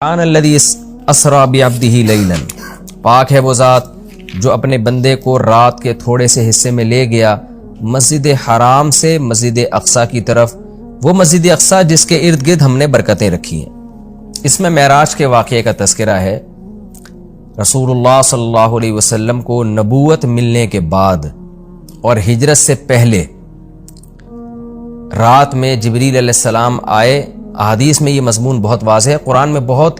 سبحان الذی اسری بعبدہ لیلا، پاک ہے وہ ذات جو اپنے بندے کو رات کے تھوڑے سے حصے میں لے گیا مسجد حرام سے مسجد اقصی کی طرف، وہ مسجد اقصی جس کے ارد گرد ہم نے برکتیں رکھی ہیں۔ اس میں معراج کے واقعے کا تذکرہ ہے۔ رسول اللہ صلی اللہ علیہ وسلم کو نبوت ملنے کے بعد اور ہجرت سے پہلے رات میں جبریل علیہ السلام آئے۔ احادیث میں یہ مضمون بہت واضح ہے، قرآن میں بہت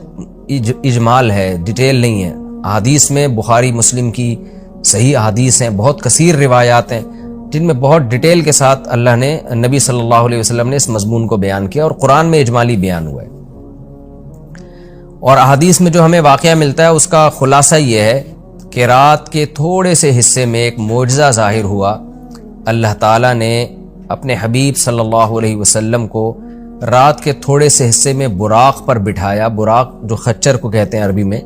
اجمال ہے، ڈیٹیل نہیں ہے۔ احادیث میں بخاری مسلم کی صحیح احادیث ہیں، بہت کثیر روایات ہیں جن میں بہت ڈیٹیل کے ساتھ اللہ نے نبی صلی اللہ علیہ وسلم نے اس مضمون کو بیان کیا، اور قرآن میں اجمالی بیان ہوا ہے۔ اور احادیث میں جو ہمیں واقعہ ملتا ہے اس کا خلاصہ یہ ہے کہ رات کے تھوڑے سے حصے میں ایک معجزہ ظاہر ہوا۔ اللہ تعالیٰ نے اپنے حبیب صلی اللہ علیہ وسلم کو رات کے تھوڑے سے حصے میں براق پر بٹھایا، براق جو خچر کو کہتے ہیں عربی میں،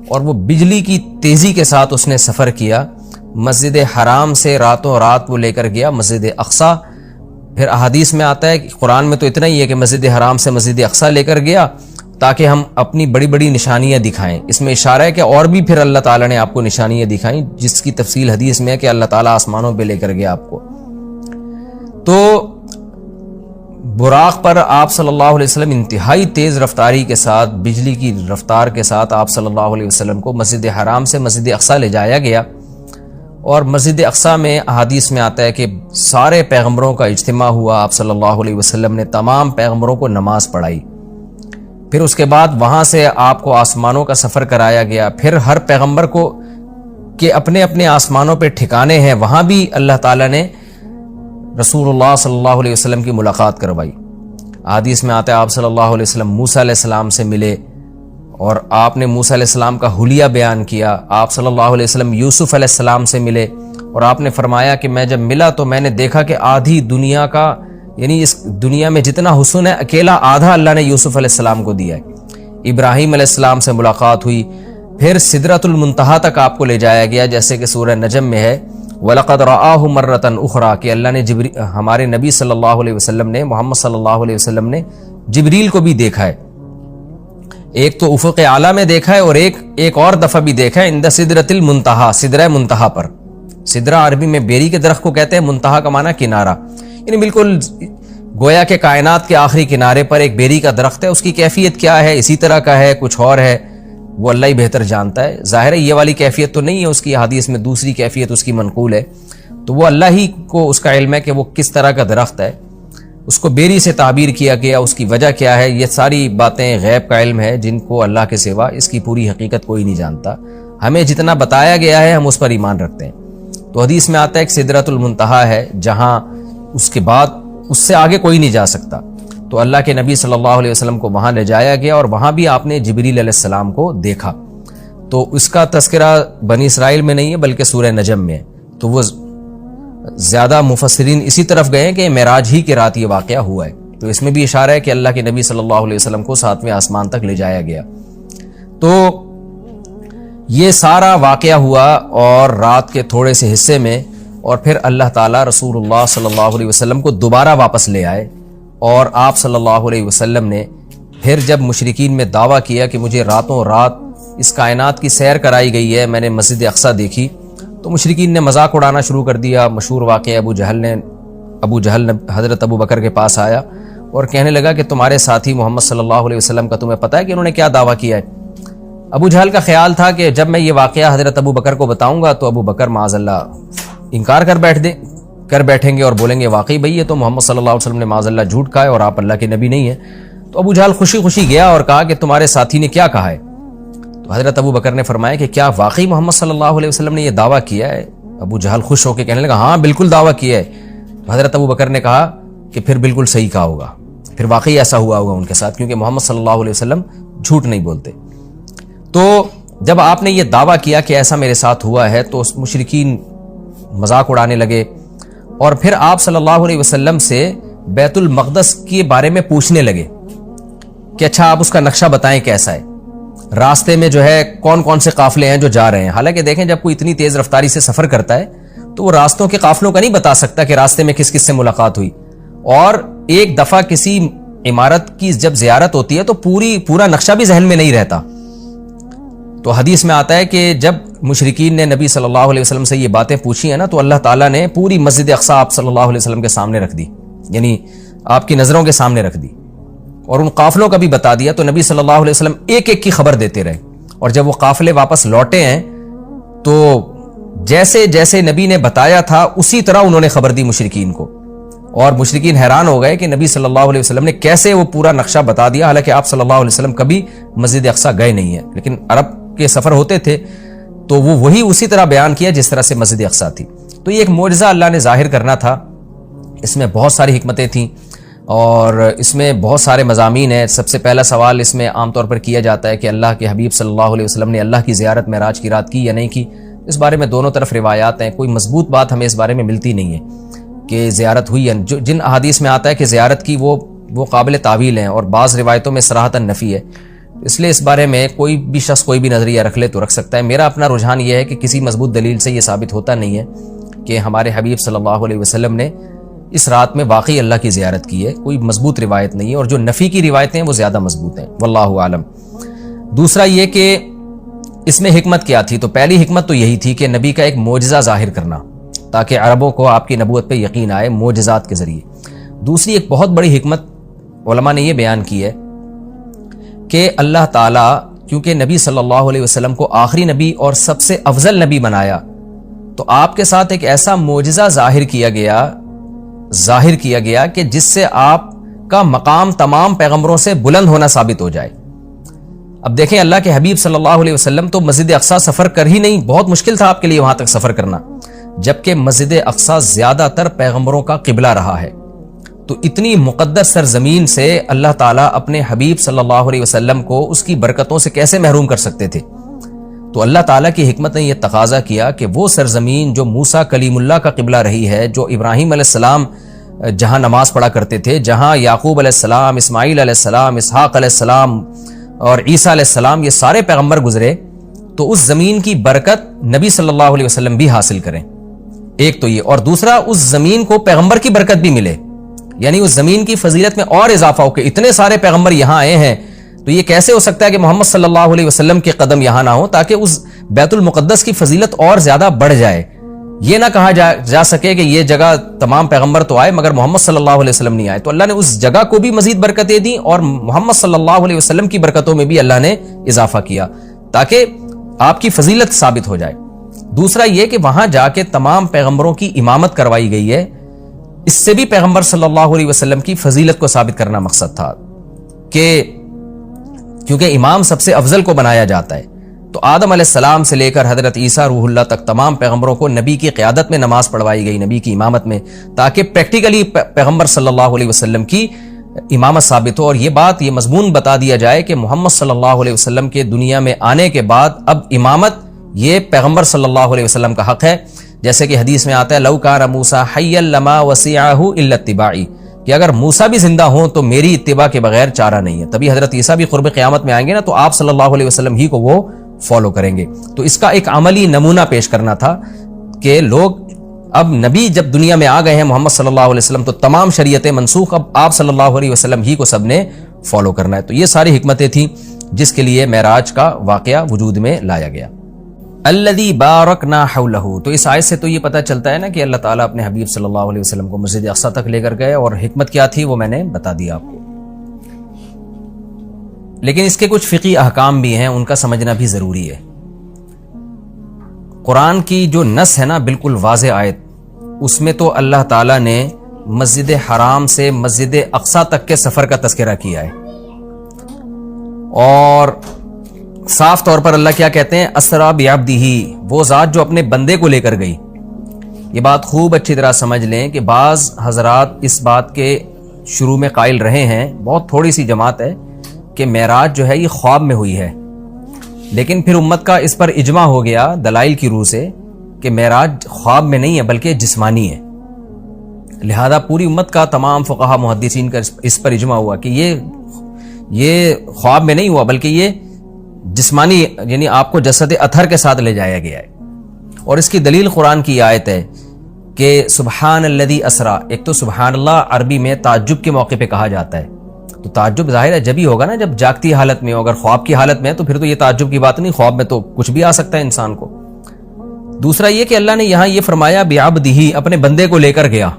اور وہ بجلی کی تیزی کے ساتھ اس نے سفر کیا۔ مسجد حرام سے راتوں رات وہ لے کر گیا مسجد اقصی۔ پھر احادیث میں آتا ہے کہ قرآن میں تو اتنا ہی ہے کہ مسجد حرام سے مسجد اقصی لے کر گیا تاکہ ہم اپنی بڑی بڑی نشانیاں دکھائیں۔ اس میں اشارہ ہے کہ اور بھی پھر اللہ تعالیٰ نے آپ کو نشانیاں دکھائیں، جس کی تفصیل حدیث میں ہے کہ اللہ تعالیٰ آسمانوں پہ لے کر گیا آپ کو۔ تو براق پر آپ صلی اللہ علیہ وسلم انتہائی تیز رفتاری کے ساتھ، بجلی کی رفتار کے ساتھ آپ صلی اللہ علیہ وسلم کو مسجد حرام سے مسجد اقصی لے جایا گیا۔ اور مسجد اقصی میں احادیث میں آتا ہے کہ سارے پیغمبروں کا اجتماع ہوا، آپ صلی اللہ علیہ وسلم نے تمام پیغمبروں کو نماز پڑھائی۔ پھر اس کے بعد وہاں سے آپ کو آسمانوں کا سفر کرایا گیا۔ پھر ہر پیغمبر کو کہ اپنے اپنے آسمانوں پہ ٹھکانے ہیں، وہاں بھی اللہ تعالیٰ نے رسول اللہ صلی اللہ علیہ وسلم کی ملاقات کروائی۔ حدیث میں آتا ہے آپ صلی اللہ علیہ وسلم موسیٰ علیہ السلام سے ملے اور آپ نے موسیٰ علیہ السلام کا حلیہ بیان کیا۔ آپ صلی اللہ علیہ وسلم یوسف علیہ السلام سے ملے اور آپ نے فرمایا کہ میں جب ملا تو میں نے دیکھا کہ آدھی دنیا کا، یعنی اس دنیا میں جتنا حسن ہے اکیلا آدھا اللہ نے یوسف علیہ السلام کو دیا ہے۔ ابراہیم علیہ السلام سے ملاقات ہوئی۔ پھر سدرۃ المنتہا تک آپ کو لے جایا گیا، جیسے کہ سورہ نجم میں ہے وَلَقَدْ رَآهُ مَرَّةً أُخْرَىٰ کہ اللہ نے ہمارے نبی صلی اللہ علیہ وسلم نے، محمد صلی اللہ علیہ وسلم نے جبریل کو بھی دیکھا ہے۔ ایک تو افق اعلیٰ میں دیکھا ہے اور ایک اور دفعہ بھی دیکھا ہے عند سدرۃ المنتہا، سدرہ منتہا پر۔ سدرہ عربی میں بیری کے درخت کو کہتے ہیں، منتہا کا معنی کنارہ، یعنی بالکل گویا کہ کائنات کے آخری کنارے پر ایک بیری کا درخت ہے۔ اس کی کیفیت کیا ہے، اسی طرح کا ہے، کچھ اور ہے، وہ اللہ ہی بہتر جانتا ہے۔ ظاہر ہے یہ والی کیفیت تو نہیں ہے اس کی، حدیث میں دوسری کیفیت اس کی منقول ہے، تو وہ اللہ ہی کو اس کا علم ہے کہ وہ کس طرح کا درخت ہے۔ اس کو بیری سے تعبیر کیا گیا، اس کی وجہ کیا ہے، یہ ساری باتیں غیب کا علم ہے جن کو اللہ کے سوا اس کی پوری حقیقت کوئی نہیں جانتا۔ ہمیں جتنا بتایا گیا ہے ہم اس پر ایمان رکھتے ہیں۔ تو حدیث میں آتا ہے کہ سدرۃ المنتہا ہے جہاں اس کے بعد اس سے آگے کوئی نہیں جا سکتا۔ تو اللہ کے نبی صلی اللہ علیہ وسلم کو وہاں لے جایا گیا اور وہاں بھی آپ نے جبریل علیہ السلام کو دیکھا۔ تو اس کا تذکرہ بنی اسرائیل میں نہیں ہے بلکہ سورہ نجم میں ہے۔ تو وہ زیادہ مفسرین اسی طرف گئے ہیں کہ معراج ہی کی رات یہ واقعہ ہوا ہے۔ تو اس میں بھی اشارہ ہے کہ اللہ کے نبی صلی اللہ علیہ وسلم کو 7ویں آسمان تک لے جایا گیا۔ تو یہ سارا واقعہ ہوا اور رات کے تھوڑے سے حصے میں، اور پھر اللہ تعالیٰ رسول اللہ صلی اللہ علیہ وسلم کو دوبارہ واپس لے آئے، اور آپ صلی اللہ علیہ وسلم نے پھر جب مشرکین میں دعویٰ کیا کہ مجھے راتوں رات اس کائنات کی سیر کرائی گئی ہے، میں نے مسجد اقصی دیکھی، تو مشرکین نے مذاق اڑانا شروع کر دیا۔ مشہور واقعہ ابو جہل حضرت ابو بکر کے پاس آیا اور کہنے لگا کہ تمہارے ساتھی محمد صلی اللہ علیہ وسلم کا تمہیں پتہ ہے کہ انہوں نے کیا دعویٰ کیا ہے؟ ابو جہل کا خیال تھا کہ جب میں یہ واقعہ حضرت ابو بکر کو بتاؤں گا تو ابو بکر معاذ اللہ انکار کر بیٹھیں گے اور بولیں گے واقعی بھئی یہ تو محمد صلی اللہ علیہ وسلم نے معاذ اللہ جھوٹ کہا ہے اور آپ اللہ کے نبی نہیں ہیں۔ تو ابو جہل خوشی خوشی گیا اور کہا کہ تمہارے ساتھی نے کیا کہا ہے؟ تو حضرت ابو بکر نے فرمایا کہ کیا واقعی محمد صلی اللہ علیہ وسلم نے یہ دعویٰ کیا ہے؟ ابو جہل خوش ہو کے کہنے لگا ہاں بالکل دعویٰ کیا ہے۔ تو حضرت ابو بکر نے کہا کہ پھر بالکل صحیح کہا ہوگا، پھر واقعی ایسا ہوا ہوگا ان کے ساتھ، کیونکہ محمد صلی اللہ علیہ وسلم جھوٹ نہیں بولتے۔ تو جب آپ نے یہ دعویٰ کیا کہ ایسا میرے ساتھ ہوا ہے تو مشرکین مذاق اڑانے لگے، اور پھر آپ صلی اللہ علیہ وسلم سے بیت المقدس کے بارے میں پوچھنے لگے کہ اچھا آپ اس کا نقشہ بتائیں کیسا ہے، راستے میں جو ہے کون کون سے قافلے ہیں جو جا رہے ہیں۔ حالانکہ دیکھیں جب کوئی اتنی تیز رفتاری سے سفر کرتا ہے تو وہ راستوں کے قافلوں کا نہیں بتا سکتا کہ راستے میں کس کس سے ملاقات ہوئی۔ اور ایک دفعہ کسی عمارت کی جب زیارت ہوتی ہے تو پورا نقشہ بھی ذہن میں نہیں رہتا. تو حدیث میں آتا ہے کہ جب مشرکین نے نبی صلی اللہ علیہ وسلم سے یہ باتیں پوچھی ہیں نا، تو اللہ تعالیٰ نے پوری مسجد اقصی آپ صلی اللہ علیہ وسلم کے سامنے رکھ دی، یعنی آپ کی نظروں کے سامنے رکھ دی، اور ان قافلوں کا بھی بتا دیا. تو نبی صلی اللہ علیہ وسلم ایک ایک کی خبر دیتے رہے، اور جب وہ قافلے واپس لوٹے ہیں تو جیسے جیسے نبی نے بتایا تھا اسی طرح انہوں نے خبر دی مشرکین کو، اور مشرکین حیران ہو گئے کہ نبی صلی اللہ علیہ وسلم نے کیسے وہ پورا نقشہ بتا دیا، حالانکہ آپ صلی اللہ علیہ وسلم کبھی مسجد اقصی گئے نہیں ہیں، لیکن عرب کے سفر ہوتے تھے تو وہ وہی اسی طرح بیان کیا جس طرح سے مسجد اقصی تھی. تو یہ ایک معجزہ اللہ نے ظاہر کرنا تھا. اس میں بہت ساری حکمتیں تھیں اور اس میں بہت سارے مضامین ہیں. سب سے پہلا سوال اس میں عام طور پر کیا جاتا ہے کہ اللہ کے حبیب صلی اللہ علیہ وسلم نے اللہ کی زیارت معراج کی رات کی یا نہیں کی. اس بارے میں دونوں طرف روایات ہیں، کوئی مضبوط بات ہمیں اس بارے میں ملتی نہیں ہے کہ زیارت ہوئی. جن احادیث میں آتا ہے کہ زیارت کی وہ قابل تعویل ہیں، اور بعض روایتوں میں صراحتاً نفی ہے. اس لیے اس بارے میں کوئی بھی شخص کوئی بھی نظریہ رکھ لے تو رکھ سکتا ہے. میرا اپنا رجحان یہ ہے کہ کسی مضبوط دلیل سے یہ ثابت ہوتا نہیں ہے کہ ہمارے حبیب صلی اللہ علیہ وسلم نے اس رات میں واقعی اللہ کی زیارت کی ہے. کوئی مضبوط روایت نہیں ہے، اور جو نفی کی روایتیں ہیں وہ زیادہ مضبوط ہیں، واللہ عالم. دوسرا یہ کہ اس میں حکمت کیا تھی، تو پہلی حکمت تو یہی تھی کہ نبی کا ایک معجزہ ظاہر کرنا تاکہ عربوں کو آپ کی نبوت پہ یقین آئے معجزات کے ذریعے. دوسری ایک بہت بڑی حکمت علماء نے یہ بیان کی ہے کہ اللہ تعالیٰ کیونکہ نبی صلی اللہ علیہ وسلم کو آخری نبی اور سب سے افضل نبی بنایا، تو آپ کے ساتھ ایک ایسا معجزہ ظاہر کیا گیا کہ جس سے آپ کا مقام تمام پیغمبروں سے بلند ہونا ثابت ہو جائے. اب دیکھیں اللہ کے حبیب صلی اللہ علیہ وسلم تو مسجد اقصی سفر کر ہی نہیں، بہت مشکل تھا آپ کے لیے وہاں تک سفر کرنا، جبکہ مسجد اقصی زیادہ تر پیغمبروں کا قبلہ رہا ہے. تو اتنی مقدس سرزمین سے اللہ تعالیٰ اپنے حبیب صلی اللہ علیہ وسلم کو اس کی برکتوں سے کیسے محروم کر سکتے تھے؟ تو اللہ تعالیٰ کی حکمت نے یہ تقاضا کیا کہ وہ سرزمین جو موسیٰ کلیم اللہ کا قبلہ رہی ہے، جو ابراہیم علیہ السلام جہاں نماز پڑھا کرتے تھے، جہاں یعقوب علیہ السلام، اسماعیل علیہ السلام، اسحاق علیہ السلام اور عیسیٰ علیہ السلام یہ سارے پیغمبر گزرے، تو اس زمین کی برکت نبی صلی اللہ علیہ وسلم بھی حاصل کریں. ایک تو یہ، اور دوسرا اس زمین کو پیغمبر کی برکت بھی ملے، یعنی اس زمین کی فضیلت میں اور اضافہ ہو کہ اتنے سارے پیغمبر یہاں آئے ہیں، تو یہ کیسے ہو سکتا ہے کہ محمد صلی اللہ علیہ وسلم کے قدم یہاں نہ ہو، تاکہ اس بیت المقدس کی فضیلت اور زیادہ بڑھ جائے. یہ نہ کہا جا سکے کہ یہ جگہ تمام پیغمبر تو آئے مگر محمد صلی اللہ علیہ وسلم نہیں آئے. تو اللہ نے اس جگہ کو بھی مزید برکتیں دیں اور محمد صلی اللہ علیہ وسلم کی برکتوں میں بھی اللہ نے اضافہ کیا تاکہ آپ کی فضیلت ثابت ہو جائے. دوسرا یہ کہ وہاں جا کے تمام پیغمبروں کی امامت کروائی گئی ہے، اس سے بھی پیغمبر صلی اللہ علیہ وسلم کی فضیلت کو ثابت کرنا مقصد تھا کہ کیونکہ امام سب سے افضل کو بنایا جاتا ہے. تو آدم علیہ السلام سے لے کر حضرت عیسیٰ روح اللہ تک تمام پیغمبروں کو نبی کی قیادت میں نماز پڑھوائی گئی، نبی کی امامت میں، تاکہ پریکٹیکلی پیغمبر صلی اللہ علیہ وسلم کی امامت ثابت ہو. اور یہ بات، یہ مضمون بتا دیا جائے کہ محمد صلی اللہ علیہ وسلم کے دنیا میں آنے کے بعد اب امامت یہ پیغمبر صلی اللہ علیہ وسلم کا حق ہے. جیسے کہ حدیث میں آتا ہے لو کان موسیٰ حیا لما وسعہ الا اتباعی، کہ اگر موسیٰ بھی زندہ ہوں تو میری اتباع کے بغیر چارہ نہیں ہے. تبھی حضرت عیسیٰ بھی قرب قیامت میں آئیں گے نا، تو آپ صلی اللہ علیہ وسلم ہی کو وہ فالو کریں گے. تو اس کا ایک عملی نمونہ پیش کرنا تھا کہ لوگ اب نبی جب دنیا میں آ گئے ہیں محمد صلی اللہ علیہ وسلم، تو تمام شریعتیں منسوخ، اب آپ صلی اللہ علیہ وسلم ہی کو سب نے فالو کرنا ہے. تو یہ ساری حکمتیں تھیں جس کے لیے معراج کا واقعہ وجود میں لایا گیا. الذی بارکنا حولہ، تو اس آیت سے تو یہ پتہ چلتا ہے نا کہ اللہ تعالیٰ اپنے حبیب صلی اللہ علیہ وسلم کو مسجد اقصی تک لے کر گئے، اور حکمت کیا تھی وہ میں نے بتا دیا آپ کو. لیکن اس کے کچھ فقہی احکام بھی ہیں، ان کا سمجھنا بھی ضروری ہے. قرآن کی جو نص ہے نا بالکل واضح آیت، اس میں تو اللہ تعالیٰ نے مسجد حرام سے مسجد اقصی تک کے سفر کا تذکرہ کیا ہے، اور صاف طور پر اللہ کیا کہتے ہیں، اسرا بعبدہ، وہ ذات جو اپنے بندے کو لے کر گئی. یہ بات خوب اچھی طرح سمجھ لیں کہ بعض حضرات اس بات کے شروع میں قائل رہے ہیں، بہت تھوڑی سی جماعت ہے، کہ معراج جو ہے یہ خواب میں ہوئی ہے. لیکن پھر امت کا اس پر اجماع ہو گیا دلائل کی روح سے کہ معراج خواب میں نہیں ہے بلکہ جسمانی ہے. لہذا پوری امت کا تمام فقہا محدثین کا اس پر اجماع ہوا کہ یہ خواب میں نہیں ہوا بلکہ یہ جسمانی، یعنی آپ کو جسد اطہر کے ساتھ لے جایا گیا ہے. اور اس کی دلیل قرآن کی آیت ہے کہ سبحان الذی اسرا. ایک تو سبحان اللہ عربی میں تعجب کے موقع پہ کہا جاتا ہے، تو تعجب ظاہر ہے جبھی ہوگا نا جب جاگتی حالت میں ہو. اگر خواب کی حالت میں ہے تو پھر تو یہ تعجب کی بات نہیں, خواب میں تو کچھ بھی آ سکتا ہے انسان کو. دوسرا یہ کہ اللہ نے یہاں یہ فرمایا بعبدہ, اپنے بندے کو لے کر گیا.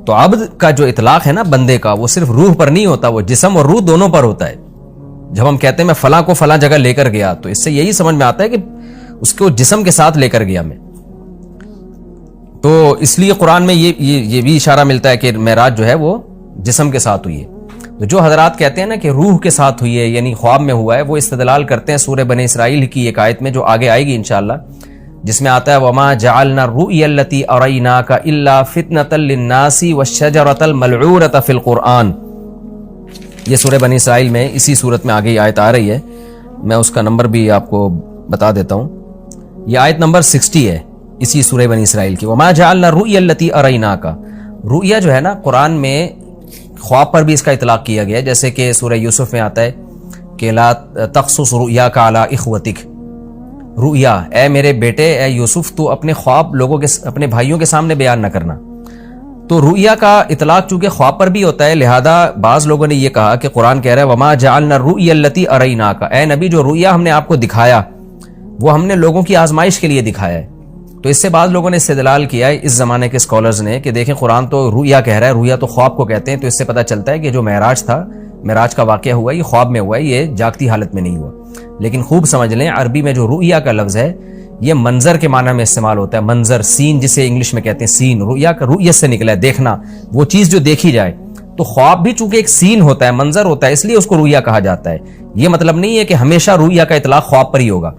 تو عبد کا جو اطلاق ہے نا بندے کا, وہ صرف روح پر نہیں ہوتا, وہ جسم اور روح دونوں پر ہوتا ہے. جب ہم کہتے ہیں میں فلاں کو فلاں جگہ لے کر گیا, تو اس سے یہی سمجھ میں آتا ہے کہ اس کو جسم کے ساتھ لے کر گیا میں. تو اس لیے قرآن میں یہ بھی اشارہ ملتا ہے کہ معراج جو ہے وہ جسم کے ساتھ ہوئی ہے. تو جو حضرات کہتے ہیں نا کہ روح کے ساتھ ہوئی ہے یعنی خواب میں ہوا ہے, وہ استدلال کرتے ہیں سورہ بنی اسرائیل کی ایک آیت میں جو آگے آئے گی انشاءاللہ, جس میں آتا ہے وما جعلنا الرؤيا التي اريناك الا فتنة للناس والشجرة الملعونة في القرآن. یہ سورہ بنی اسرائیل میں اسی صورت میں آگے آیت آ رہی ہے, میں اس کا نمبر بھی آپ کو بتا دیتا ہوں. یہ آیت نمبر 60 ہے اسی سورہ بنی اسرائیل کی. وما جعلنا الرؤيا التي اريناك, رؤیا جو ہے نا قرآن میں خواب پر بھی اس کا اطلاق کیا گیا ہے, جیسے کہ سورہ یوسف میں آتا ہے کہ لا تقصص رؤیاک علی اخوتک. رؤیا, اے میرے بیٹے اے یوسف تو اپنے خواب لوگوں کے اپنے بھائیوں کے سامنے بیان نہ کرنا. تو رؤیا کا اطلاق چونکہ خواب پر بھی ہوتا ہے, لہذا بعض لوگوں نے یہ کہا کہ قرآن کہہ رہا ہے وما جعلنا الرؤيا التي اريناك, اے نبی جو رؤیا ہم نے آپ کو دکھایا وہ ہم نے لوگوں کی آزمائش کے لیے دکھایا ہے. تو اس سے بعض لوگوں نے استدلال کیا ہے اس زمانے کے اسکالرز نے کہ دیکھیں قرآن تو رؤیا کہہ رہا ہے, رؤیا تو خواب کو کہتے ہیں, تو اس سے پتہ چلتا ہے کہ جو معراج تھا, معراج کا واقعہ ہوا یہ خواب میں ہوا ہے, یہ جاگتی حالت میں نہیں ہوا. لیکن خوب سمجھ لیں عربی میں جو رؤیا کا لفظ ہے یہ منظر کے معنی میں استعمال ہوتا ہے, منظر, سین جسے انگلش میں کہتے ہیں سین. رؤیا کا رؤیت سے نکلا ہے دیکھنا, وہ چیز جو دیکھی جائے. تو خواب بھی چونکہ ایک سین ہوتا ہے, منظر ہوتا ہے, اس لیے اس کو رؤیا کہا جاتا ہے. یہ مطلب نہیں ہے کہ ہمیشہ رؤیا کا اطلاق خواب پر ہی ہوگا,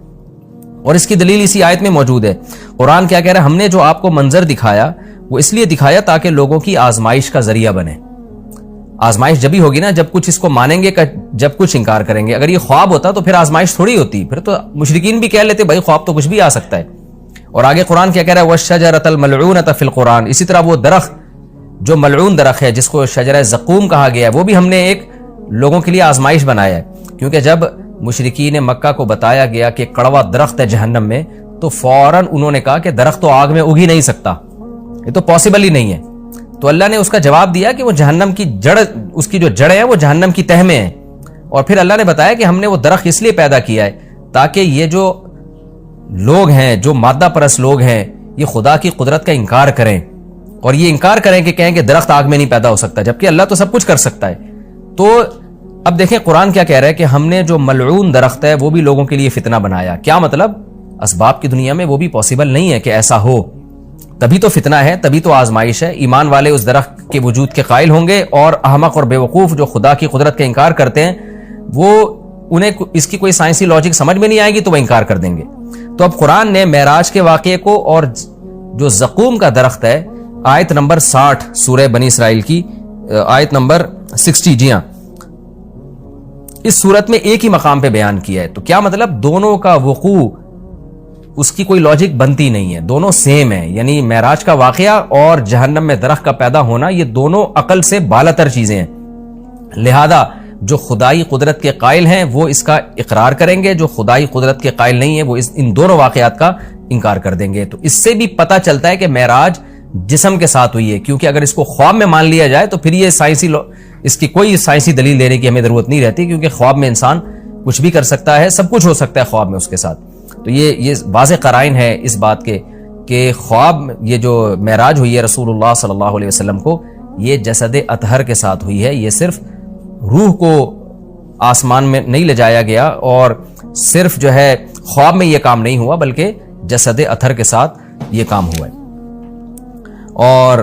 اور اس کی دلیل اسی آیت میں موجود ہے. قرآن کیا کہہ رہا ہے, ہم نے جو آپ کو منظر دکھایا وہ اس لیے دکھایا تاکہ لوگوں کی آزمائش کا ذریعہ بنے. آزمائش جبھی ہوگی نا جب کچھ اس کو مانیں گے, جب کچھ انکار کریں گے. اگر یہ خواب ہوتا تو پھر آزمائش تھوڑی ہوتی, پھر تو مشرکین بھی کہہ لیتے بھائی خواب تو کچھ بھی آ سکتا ہے. اور آگے قرآن کیا کہہ رہا ہے والشجرۃ الملعونۃ فی القرآن. اسی طرح وہ درخت جو ملعون درخت ہے جس کو شجرہ زقوم کہا گیا ہے, وہ بھی ہم نے ایک لوگوں کے لیے آزمائش بنایا ہے. کیونکہ جب مشرکین مکہ کو بتایا گیا کہ کڑوا درخت ہے جہنم میں, تو فوراً انہوں نے کہا کہ درخت تو آگ میں اگ ہی نہیں سکتا, یہ تو پاسبل ہی نہیں ہے. تو اللہ نے اس کا جواب دیا کہ وہ جہنم کی جڑ, اس کی جو جڑیں ہیں وہ جہنم کی تہ میں ہیں. اور پھر اللہ نے بتایا کہ ہم نے وہ درخت اس لیے پیدا کیا ہے تاکہ یہ جو لوگ ہیں, جو مادہ پرست لوگ ہیں, یہ خدا کی قدرت کا انکار کریں, اور یہ انکار کریں کہ کہیں کہ درخت آگ میں نہیں پیدا ہو سکتا, جبکہ اللہ تو سب کچھ کر سکتا ہے. تو اب دیکھیں قرآن کیا کہہ رہا ہے کہ ہم نے جو ملعون درخت ہے وہ بھی لوگوں کے لیے فتنہ بنایا. کیا مطلب, اسباب کی دنیا میں وہ بھی پاسبل نہیں ہے کہ ایسا ہو, تبھی تو فتنہ ہے, تبھی تو آزمائش ہے. ایمان والے اس درخت کے وجود کے قائل ہوں گے, اور احمق اور بیوقوف جو خدا کی قدرت کا انکار کرتے ہیں وہ انہیں اس کی کوئی سائنسی لاجک سمجھ میں نہیں آئے گی تو وہ انکار کر دیں گے. تو اب قرآن نے معراج کے واقعے کو اور جو زقوم کا درخت ہے, آیت نمبر 60 سورہ بنی اسرائیل کی آیت نمبر 60, جی ہاں, اس صورت میں ایک ہی مقام پہ بیان کیا ہے. تو کیا مطلب, دونوں کا وقوع اس کی کوئی لاجک بنتی نہیں ہے, دونوں سیم ہیں. یعنی معراج کا واقعہ اور جہنم میں درخت کا پیدا ہونا یہ دونوں عقل سے بالاتر چیزیں ہیں. لہذا جو خدائی قدرت کے قائل ہیں وہ اس کا اقرار کریں گے, جو خدائی قدرت کے قائل نہیں ہیں وہ ان دونوں واقعات کا انکار کر دیں گے. تو اس سے بھی پتہ چلتا ہے کہ معراج جسم کے ساتھ ہوئی ہے, کیونکہ اگر اس کو خواب میں مان لیا جائے تو پھر یہ اس کی کوئی سائنسی دلیل دینے کی ہمیں ضرورت نہیں رہتی, کیونکہ خواب میں انسان کچھ بھی کر سکتا ہے, سب کچھ ہو سکتا ہے خواب میں اس کے ساتھ. تو یہ واضح قرائن ہے اس بات کے کہ خواب یہ جو معراج ہوئی ہے رسول اللہ صلی اللہ علیہ وسلم کو, یہ جسد اطہر کے ساتھ ہوئی ہے. یہ صرف روح کو آسمان میں نہیں لے جایا گیا, اور صرف جو ہے خواب میں یہ کام نہیں ہوا, بلکہ جسد اطہر کے ساتھ یہ کام ہوا ہے. اور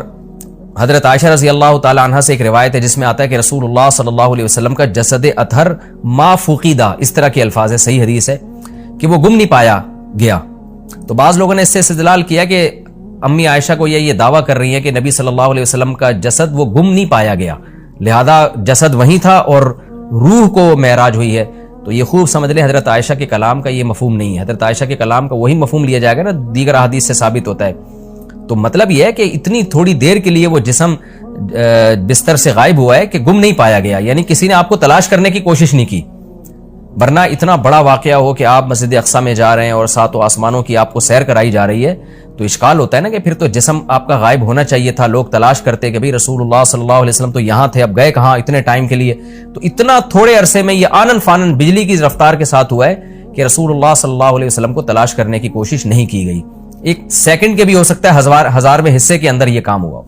حضرت عائشہ رضی اللہ تعالی عنہ سے ایک روایت ہے جس میں آتا ہے کہ رسول اللہ صلی اللہ علیہ وسلم کا جسد اطہر ما فقیدہ, اس طرح کے الفاظ ہے, صحیح حدیث ہے کہ وہ گم نہیں پایا گیا. تو بعض لوگوں نے اس سے استدلال کیا کہ امی عائشہ کو یہ دعویٰ کر رہی ہیں کہ نبی صلی اللہ علیہ وسلم کا جسد وہ گم نہیں پایا گیا, لہذا جسد وہیں تھا اور روح کو معراج ہوئی ہے. تو یہ خوب سمجھ لیں حضرت عائشہ کے کلام کا یہ مفہوم نہیں ہے. حضرت عائشہ کے کلام کا وہی مفہوم لیا جائے گا نا دیگر احادیث سے ثابت ہوتا ہے. تو مطلب یہ ہے کہ اتنی تھوڑی دیر کے لیے وہ جسم بستر سے غائب ہوا ہے کہ گم نہیں پایا گیا, یعنی کسی نے آپ کو تلاش کرنے کی کوشش نہیں کی. ورنہ اتنا بڑا واقعہ ہو کہ آپ مسجد اقصی میں جا رہے ہیں اور ساتوں آسمانوں کی آپ کو سیر کرائی جا رہی ہے تو اشکال ہوتا ہے نا کہ پھر تو جسم آپ کا غائب ہونا چاہیے تھا. لوگ تلاش کرتے کہ بھئی رسول اللہ صلی اللہ علیہ وسلم تو یہاں تھے, اب گئے کہاں اتنے ٹائم کے لیے. تو اتنا تھوڑے عرصے میں یہ آنن فانن بجلی کی رفتار کے ساتھ ہوا ہے کہ رسول اللہ صلی اللہ علیہ وسلم کو تلاش کرنے کی کوشش نہیں کی گئی. ایک سیکنڈ کے بھی ہو سکتا ہے ہزارویں حصے کے اندر یہ کام ہوا.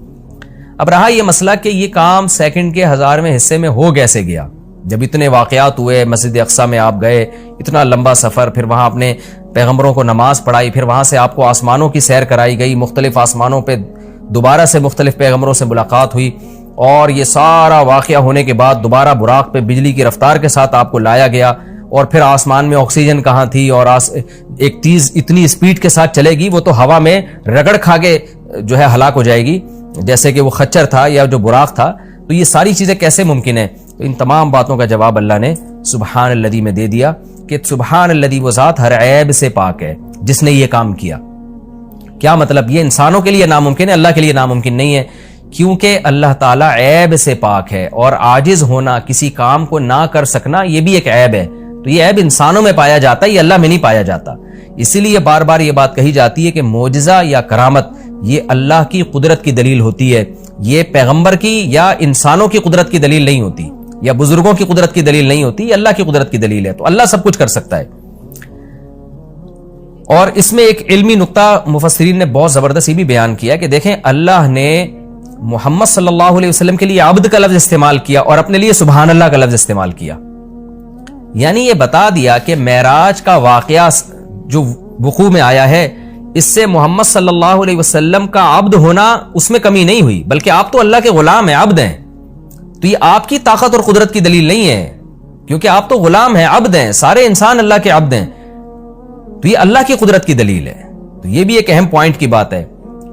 اب رہا یہ مسئلہ کہ یہ کام سیکنڈ کے ہزارویں حصے میں ہو کیسے گیا. جب اتنے واقعات ہوئے, مسجد اقصی میں آپ گئے, اتنا لمبا سفر, پھر وہاں اپنے پیغمبروں کو نماز پڑھائی, پھر وہاں سے آپ کو آسمانوں کی سیر کرائی گئی, مختلف آسمانوں پہ دوبارہ سے مختلف پیغمبروں سے ملاقات ہوئی, اور یہ سارا واقعہ ہونے کے بعد دوبارہ براق پہ بجلی کی رفتار کے ساتھ آپ کو لایا گیا, اور پھر آسمان میں آکسیجن کہاں تھی, اور ایک تیز اتنی اسپیڈ کے ساتھ چلے گی وہ تو ہوا میں رگڑ کھا کے جو ہے ہلاک ہو جائے گی جیسے کہ وہ خچر تھا یا جو براق تھا. تو یہ ساری چیزیں کیسے ممکن ہے؟ تو ان تمام باتوں کا جواب اللہ نے سبحان الذی میں دے دیا کہ سبحان الذی وہ ذات ہر عیب سے پاک ہے جس نے یہ کام کیا. کیا مطلب؟ یہ انسانوں کے لیے ناممکن ہے, اللہ کے لیے ناممکن نہیں ہے, کیونکہ اللہ تعالیٰ عیب سے پاک ہے, اور عاجز ہونا, کسی کام کو نہ کر سکنا, یہ بھی ایک عیب ہے. تو یہ عیب انسانوں میں پایا جاتا ہے, یہ اللہ میں نہیں پایا جاتا. اسی لیے بار بار یہ بات کہی جاتی ہے کہ معجزہ یا کرامت یہ اللہ کی قدرت کی دلیل ہوتی ہے, یہ پیغمبر کی یا انسانوں کی قدرت کی دلیل نہیں ہوتی, یا بزرگوں کی قدرت کی دلیل نہیں ہوتی, یہ اللہ کی قدرت کی دلیل ہے. تو اللہ سب کچھ کر سکتا ہے. اور اس میں ایک علمی نقطہ مفسرین نے بہت زبردست بھی بیان کیا کہ دیکھیں اللہ نے محمد صلی اللہ علیہ وسلم کے لیے عبد کا لفظ استعمال کیا اور اپنے لیے سبحان اللہ کا لفظ استعمال کیا. یعنی یہ بتا دیا کہ معراج کا واقعہ جو وقوع میں آیا ہے اس سے محمد صلی اللہ علیہ وسلم کا عبد ہونا اس میں کمی نہیں ہوئی, بلکہ آپ تو اللہ کے غلام ہیں, عبد ہیں. تو یہ آپ کی طاقت اور قدرت کی دلیل نہیں ہے, کیونکہ آپ تو غلام ہیں, عبد ہیں, سارے انسان اللہ کے عبد ہیں. تو یہ اللہ کی قدرت کی دلیل ہے. تو یہ بھی ایک اہم پوائنٹ کی بات ہے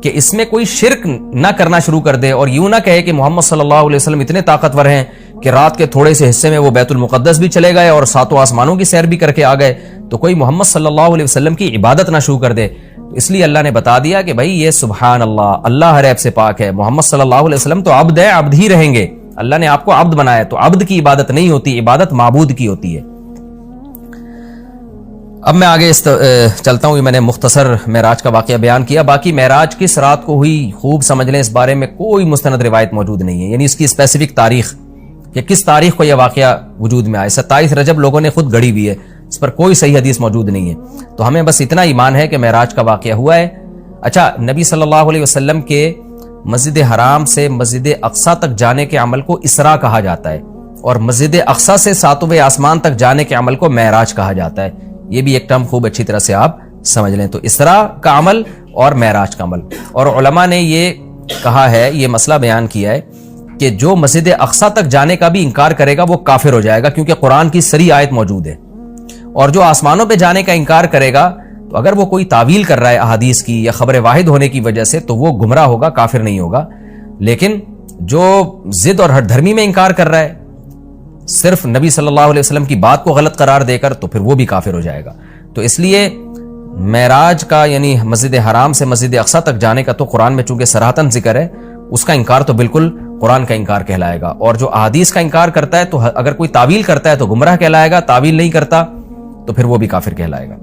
کہ اس میں کوئی شرک نہ کرنا شروع کر دے اور یوں نہ کہے کہ محمد صلی اللہ علیہ وسلم اتنے طاقتور ہیں کہ رات کے تھوڑے سے حصے میں وہ بیت المقدس بھی چلے گئے اور ساتوں آسمانوں کی سیر بھی کر کے آ گئے, تو کوئی محمد صلی اللہ علیہ وسلم کی عبادت نہ شروع کر دے. تو اس لیے اللہ نے بتا دیا کہ بھائی یہ سبحان اللہ, اللہ ہر عیب سے پاک ہے, محمد صلی اللہ علیہ وسلم تو عبد ہے, عبد ہی رہیں گے. اللہ نے آپ کو عبد بنایا, تو عبد کی عبادت نہیں ہوتی, عبادت معبود کی ہوتی ہے. اب میں آگے چلتا ہوں. میں نے مختصر معراج کا واقعہ بیان کیا, باقی معراج کس رات کو ہوئی خوب سمجھ لیں, اس بارے میں کوئی مستند روایت موجود نہیں ہے, یعنی اس کی اسپیسیفک تاریخ کہ کس تاریخ کو یہ واقعہ وجود میں آئے. 27 رجب لوگوں نے خود گڑی ہوئی ہے, اس پر کوئی صحیح حدیث موجود نہیں ہے. تو ہمیں بس اتنا ایمان ہے کہ معراج کا واقعہ ہوا ہے. اچھا, نبی صلی اللہ علیہ وسلم کے مسجد حرام سے مسجد اقصی تک جانے کے عمل کو اسراء کہا جاتا ہے, اور مسجد اقصی سے ساتویں آسمان تک جانے کے عمل کو معراج کہا جاتا ہے. یہ بھی ایک ٹرم خوب اچھی طرح سے آپ سمجھ لیں. تو اسراء کا عمل اور معراج کا عمل, اور علماء نے یہ کہا ہے, یہ مسئلہ بیان کیا ہے کہ جو مسجد اقصی تک جانے کا بھی انکار کرے گا وہ کافر ہو جائے گا, کیونکہ قرآن کی صریح آیت موجود ہے. اور جو آسمانوں پہ جانے کا انکار کرے گا تو اگر وہ کوئی تعویل کر رہا ہے احادیث کی یا خبر واحد ہونے کی وجہ سے تو وہ گمراہ ہوگا, کافر نہیں ہوگا. لیکن جو ضد اور ہٹ دھرمی میں انکار کر رہا ہے صرف نبی صلی اللہ علیہ وسلم کی بات کو غلط قرار دے کر, تو پھر وہ بھی کافر ہو جائے گا. تو اس لیے معراج کا یعنی مسجد حرام سے مسجد اقصی تک جانے کا تو قرآن میں چونکہ صراحتاً ذکر ہے, اس کا انکار تو بالکل قرآن کا انکار کہلائے گا. اور جو احادیث کا انکار کرتا ہے تو اگر کوئی تعویل کرتا ہے تو گمراہ کہلائے گا, تعویل نہیں کرتا تو پھر وہ بھی کافر کہلائے گا.